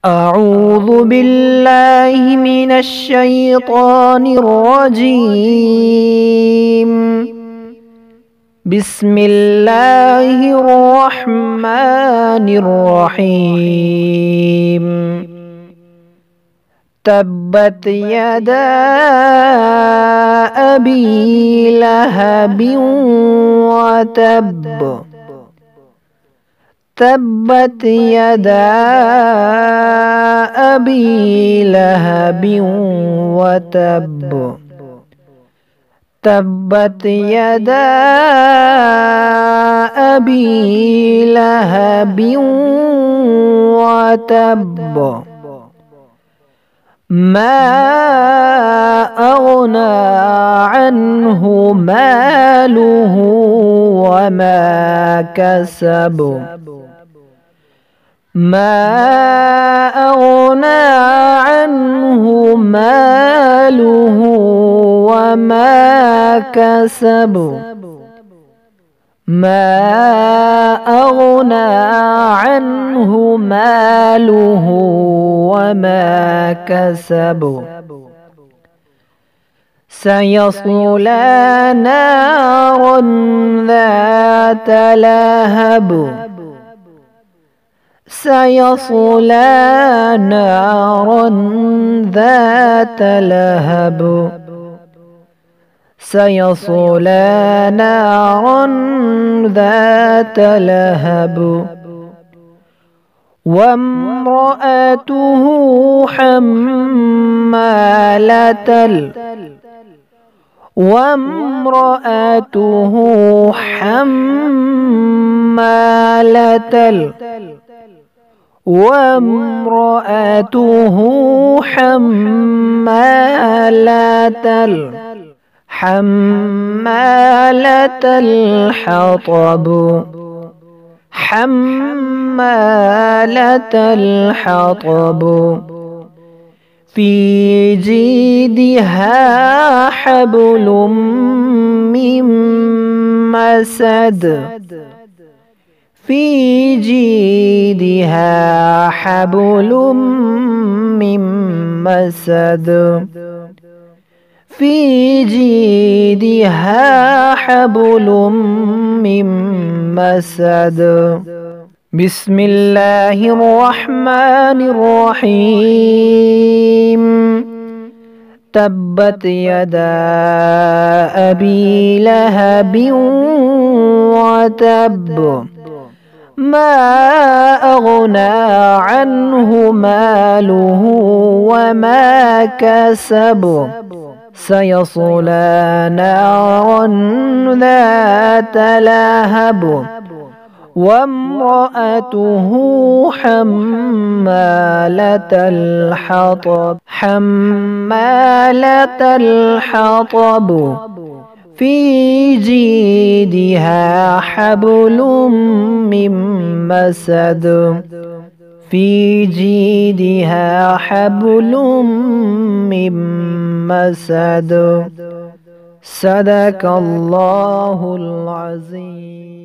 أعوذ بالله من الشيطان الرجيم. بسم الله الرحمن الرحيم. تبت يدا أبي لهب وتب. تبت يدا أبي لهب وتب. تبت يدا أبي لهب وتب. ما أغنى عنه ماله وما كسب. ما أغنى عنه ماله وما كسب. ما أغنى عنه ماله وما كسب. سيصلى نارا ذات لهب. سيصلى نارا ذات لهب. سيصلى نارا ذات لهب. وامرأته حمالة الحطب. حمالة الحطب. في جيدها حبل من مسد. في جيدها حبل من مسد. في جيدها حبل من مسد. بسم الله الرحمن الرحيم. تبت يدا أبي لهب وتب. ما أغنى عنه ماله وما كسب. سيصلى نارا ذات لهب. وامرأته حمالة الحطب. حمالة الحطب. في جيدها حبل من مسد. في جيدها حبل من مسد. صدق الله العظيم.